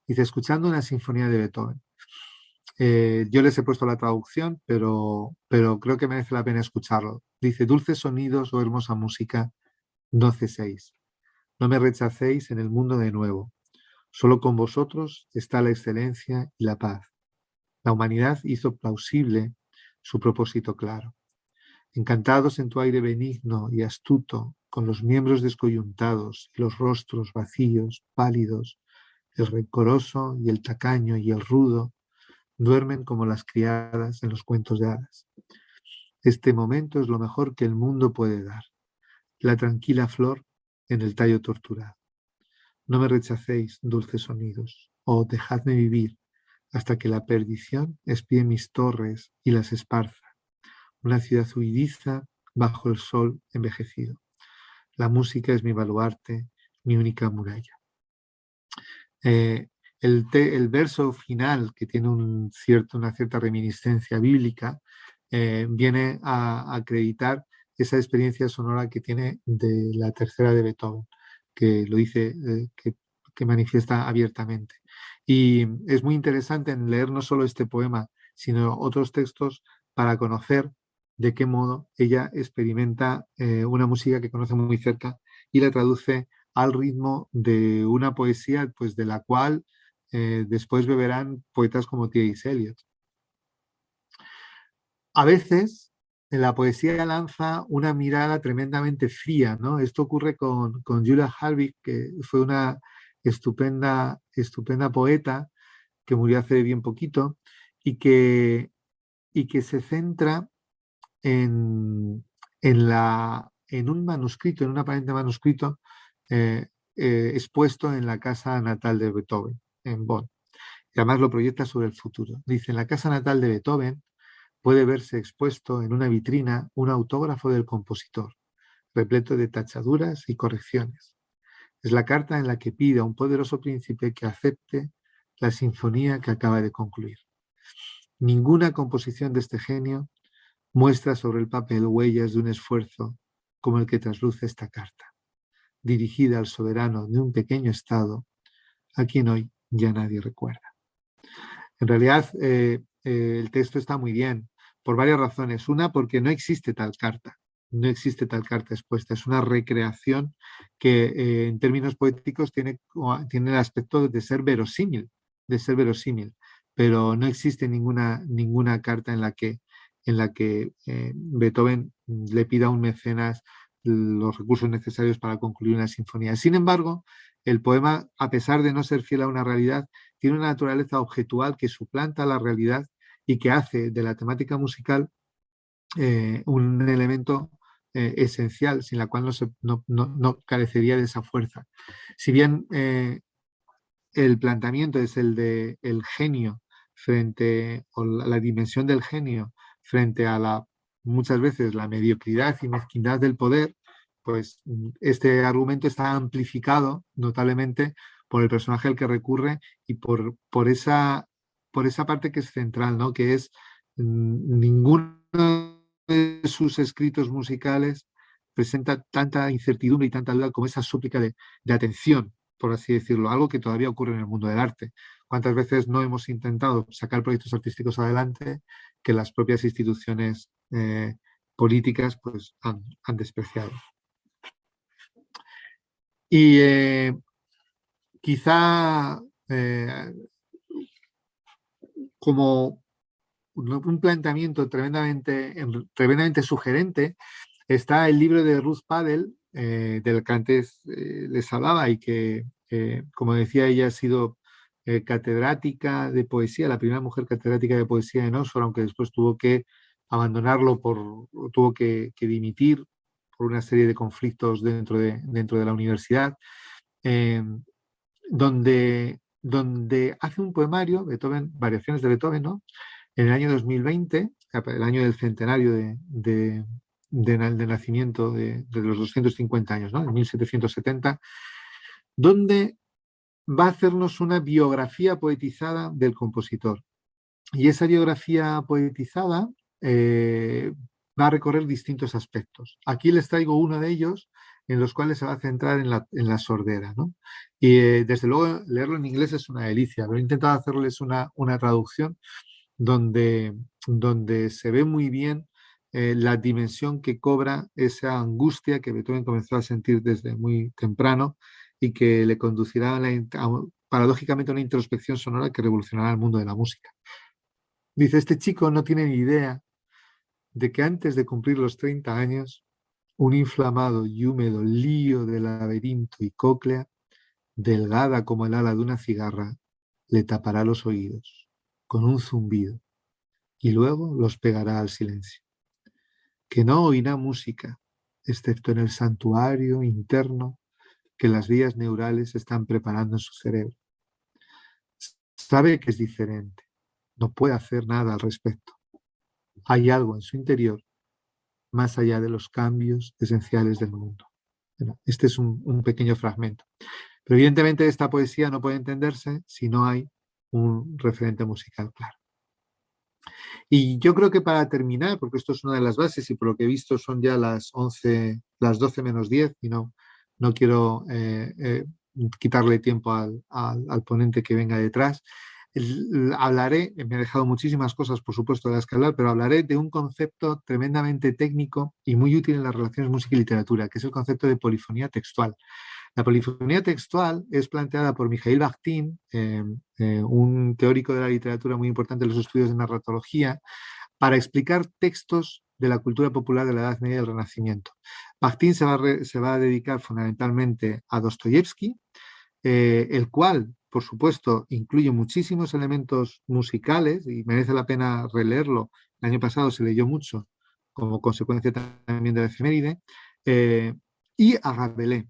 Dice, escuchando una sinfonía de Beethoven. Yo les he puesto la traducción, pero creo que merece la pena escucharlo. Dice, dulces sonidos, oh hermosa música, no ceséis. No me rechacéis en el mundo de nuevo. Solo con vosotros está la excelencia y la paz. La humanidad hizo plausible su propósito claro. Encantados en tu aire benigno y astuto, con los miembros descoyuntados y los rostros vacíos, pálidos, el rencoroso y el tacaño y el rudo, duermen como las criadas en los cuentos de hadas. Este momento es lo mejor que el mundo puede dar, la tranquila flor en el tallo torturado. No me rechacéis, dulces sonidos, o dejadme vivir hasta que la perdición espíe mis torres y las esparza, una ciudad huidiza bajo el sol envejecido. La música es mi baluarte, mi única muralla. El verso final, que tiene una cierta reminiscencia bíblica, viene a acreditar esa experiencia sonora que tiene de la tercera de Beethoven, que lo dice, que manifiesta abiertamente. Y es muy interesante en leer no solo este poema, sino otros textos para conocer de qué modo ella experimenta una música que conoce muy cerca y la traduce al ritmo de una poesía, pues de la cual después beberán poetas como T.S. Eliot. A veces en la poesía lanza una mirada tremendamente fría, ¿no? Esto ocurre con Julia Harvey, que fue una estupenda poeta que murió hace bien poquito y que se centra en un manuscrito, en un aparente manuscrito expuesto en la casa natal de Beethoven, en Bonn. Y además lo proyecta sobre el futuro. Dice, en la casa natal de Beethoven puede verse expuesto en una vitrina un autógrafo del compositor, repleto de tachaduras y correcciones. Es la carta en la que pide a un poderoso príncipe que acepte la sinfonía que acaba de concluir. Ninguna composición de este genio muestra sobre el papel huellas de un esfuerzo como el que trasluce esta carta, dirigida al soberano de un pequeño estado a quien hoy ya nadie recuerda. En realidad, el texto está muy bien, por varias razones. Una, porque no existe tal carta. No existe tal carta expuesta. Es una recreación que en términos poéticos tiene el aspecto de ser verosímil, pero no existe ninguna carta en la que Beethoven le pida a un mecenas los recursos necesarios para concluir una sinfonía. Sin embargo, el poema, a pesar de no ser fiel a una realidad, tiene una naturaleza objetual que suplanta la realidad y que hace de la temática musical un elemento esencial, sin la cual no carecería de esa fuerza. Si bien el planteamiento es el de el genio o la dimensión del genio frente a muchas veces la mediocridad y mezquindad del poder, pues este argumento está amplificado notablemente por el personaje al que recurre y por esa parte que es central, ¿no? Que es ninguno de sus escritos musicales presenta tanta incertidumbre y tanta duda como esa súplica de atención, por así decirlo, algo que todavía ocurre en el mundo del arte. ¿Cuántas veces no hemos intentado sacar proyectos artísticos adelante que las propias instituciones políticas pues, han despreciado? Y quizá como un planteamiento tremendamente sugerente está el libro de Ruth Paddell, del que antes les hablaba y que, como decía, ella ha sido catedrática de poesía, la primera mujer catedrática de poesía en Oxford, aunque después tuvo que abandonarlo, tuvo que dimitir por una serie de conflictos dentro de la universidad, eh, donde hace un poemario, Beethoven, variaciones de Beethoven, ¿no? En el año 2020, el año del centenario de nacimiento de los 250 años, ¿no? En 1770, donde va a hacernos una biografía poetizada del compositor. Y esa biografía poetizada va a recorrer distintos aspectos. Aquí les traigo uno de ellos en los cuales se va a centrar en la sordera, ¿no? Y desde luego leerlo en inglés es una delicia, pero he intentado hacerles una traducción donde se ve muy bien la dimensión que cobra esa angustia que Beethoven comenzó a sentir desde muy temprano y que le conducirá paradójicamente a una introspección sonora que revolucionará el mundo de la música. Dice, este chico no tiene ni idea de que antes de cumplir los 30 años, un inflamado y húmedo lío de laberinto y cóclea, delgada como el ala de una cigarra, le tapará los oídos con un zumbido y luego los pegará al silencio. Que no oirá música, excepto en el santuario interno que las vías neurales están preparando en su cerebro. Sabe que es diferente, no puede hacer nada al respecto. Hay algo en su interior más allá de los cambios esenciales del mundo. Bueno, este es un pequeño fragmento. Pero evidentemente esta poesía no puede entenderse si no hay un referente musical claro. Y yo creo que para terminar, porque esto es una de las bases y por lo que he visto son ya las 11, las 12 menos 10 y no quiero quitarle tiempo al ponente que venga detrás, hablaré, me ha dejado muchísimas cosas por supuesto de las que hablar, pero hablaré de un concepto tremendamente técnico y muy útil en las relaciones música y literatura, que es el concepto de polifonía textual. La polifonía textual es planteada por Mikhail Bakhtin, un teórico de la literatura muy importante en los estudios de narratología, para explicar textos de la cultura popular de la Edad Media y del Renacimiento. Bakhtin se va a dedicar fundamentalmente a Dostoyevsky, el cual, por supuesto, incluye muchísimos elementos musicales y merece la pena releerlo. El año pasado se leyó mucho como consecuencia también de la efeméride, y a Rabelais,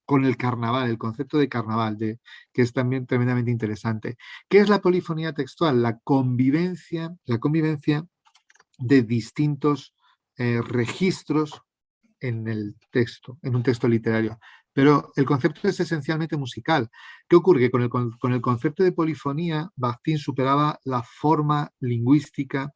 con el carnaval, el concepto de carnaval, que es también tremendamente interesante. ¿Qué es la polifonía textual? La convivencia de distintos registros en el texto, en un texto literario. Pero el concepto es esencialmente musical. ¿Qué ocurre? Que con el concepto de polifonía, Bakhtin superaba la forma lingüística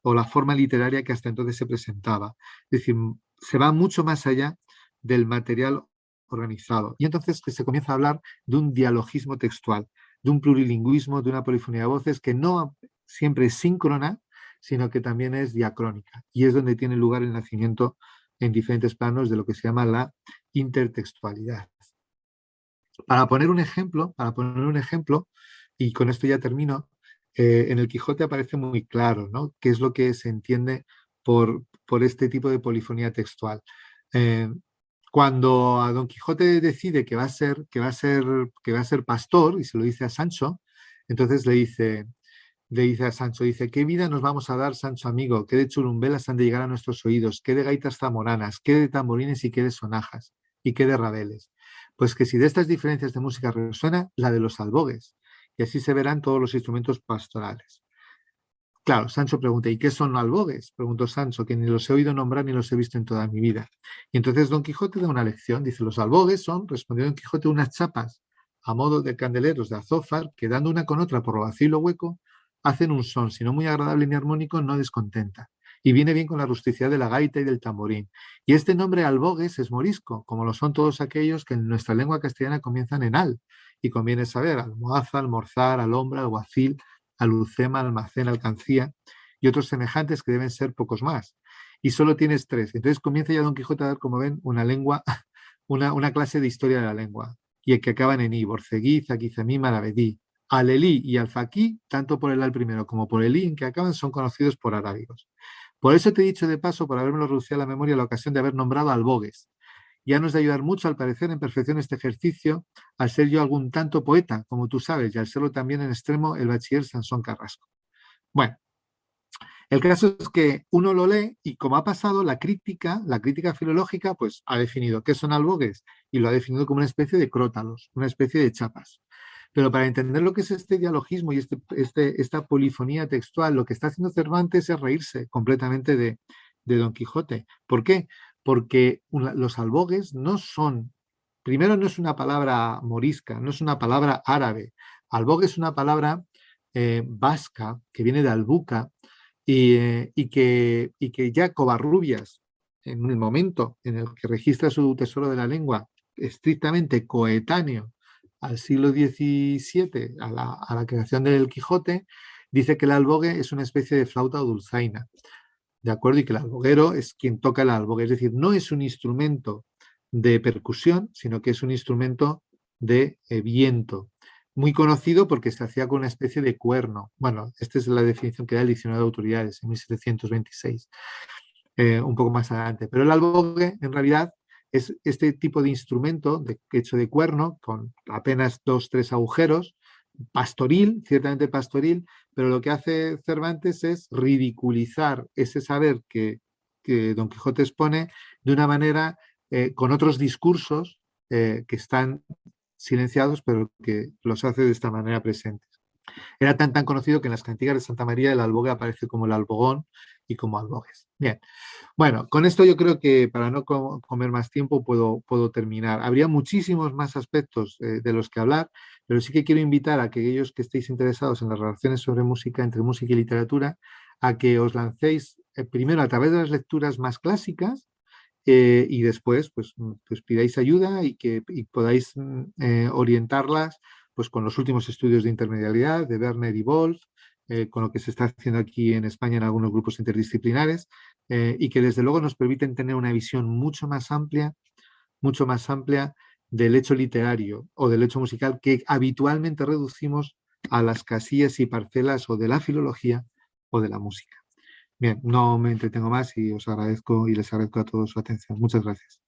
o la forma literaria que hasta entonces se presentaba. Es decir, se va mucho más allá del material organizado. Y entonces que se comienza a hablar de un dialogismo textual, de un plurilingüismo, de una polifonía de voces que no siempre es síncrona, sino que también es diacrónica. Y es donde tiene lugar el nacimiento en diferentes planos de lo que se llama la intertextualidad. Para poner un ejemplo, y con esto ya termino, en el Quijote aparece muy claro, ¿no? Qué es lo que se entiende por este tipo de polifonía textual. Cuando a Don Quijote decide que va a ser pastor, y se lo dice a Sancho, entonces le dice a Sancho, ¿qué vida nos vamos a dar, Sancho amigo? ¿Qué de churumbelas han de llegar a nuestros oídos? ¿Qué de gaitas zamoranas? ¿Qué de tamborines y qué de sonajas? ¿Y qué de rabeles? Pues que si de estas diferencias de música resuena la de los albogues, y así se verán todos los instrumentos pastorales. Claro, Sancho pregunta, ¿y qué son albogues? Preguntó Sancho, que ni los he oído nombrar ni los he visto en toda mi vida. Y entonces Don Quijote da una lección, dice, los albogues son, respondió Don Quijote, unas chapas a modo de candeleros de azófar, que dando una con otra por lo vacío y lo hueco, hacen un son, si no muy agradable ni armónico, no descontenta. Y viene bien con la rusticidad de la gaita y del tamborín. Y este nombre albogues es morisco, como lo son todos aquellos que en nuestra lengua castellana comienzan en al. Y conviene saber, almohaza, almorzar, alhombra, alguacil, alucema, almacén, alcancía y otros semejantes que deben ser pocos más. Y solo tienes tres. Entonces comienza ya Don Quijote a dar, como ven, una lengua una clase de historia de la lengua, y que acaban en i, borceguí, zaquizamí, maravedí. Alelí y alfaquí, tanto por el al primero como por el i en que acaban, son conocidos por arábigos. Por eso te he dicho de paso, por haberme reducido a la memoria, la ocasión de haber nombrado albogues. Ya nos de ayudar mucho, al parecer, en perfección este ejercicio, al ser yo algún tanto poeta, como tú sabes, y al serlo también en extremo el bachiller Sansón Carrasco. Bueno, el caso es que uno lo lee y, como ha pasado, la crítica filológica, pues ha definido qué son albogues y lo ha definido como una especie de crótalos, una especie de chapas. Pero para entender lo que es este dialogismo y esta polifonía textual, lo que está haciendo Cervantes es reírse completamente de Don Quijote. ¿Por qué? Porque los albogues no son, primero, no es una palabra morisca, no es una palabra árabe. Albogue es una palabra vasca que viene de albuca y que ya Covarrubias, en el momento en el que registra su tesoro de la lengua, estrictamente coetáneo al siglo XVII, a la creación del Quijote, dice que el albogue es una especie de flauta o dulzaina, ¿de acuerdo? Y que el alboguero es quien toca el albogue, es decir, no es un instrumento de percusión, sino que es un instrumento de viento, muy conocido porque se hacía con una especie de cuerno. Bueno, esta es la definición que da el Diccionario de Autoridades en 1726, un poco más adelante. Pero el albogue, en realidad, es este tipo de instrumento hecho de cuerno, con apenas 2-3 agujeros, pastoril, ciertamente pastoril, pero lo que hace Cervantes es ridiculizar ese saber que Don Quijote expone de una manera con otros discursos que están silenciados, pero que los hace de esta manera presentes. Era tan conocido que en las cantigas de Santa María el albogue aparece como el albogón y como albogues. Bien, bueno, con esto yo creo que para no comer más tiempo puedo terminar. Habría muchísimos más aspectos de los que hablar, pero sí que quiero invitar a aquellos que estéis interesados en las relaciones sobre música, entre música y literatura, a que os lancéis primero a través de las lecturas más clásicas, y después pues pidáis ayuda y podáis orientarlas pues con los últimos estudios de intermedialidad de Werner y Wolf, con lo que se está haciendo aquí en España en algunos grupos interdisciplinares, y que desde luego nos permiten tener una visión mucho más amplia del hecho literario o del hecho musical que habitualmente reducimos a las casillas y parcelas o de la filología o de la música. Bien, no me entretengo más y os agradezco y les agradezco a todos su atención. Muchas gracias.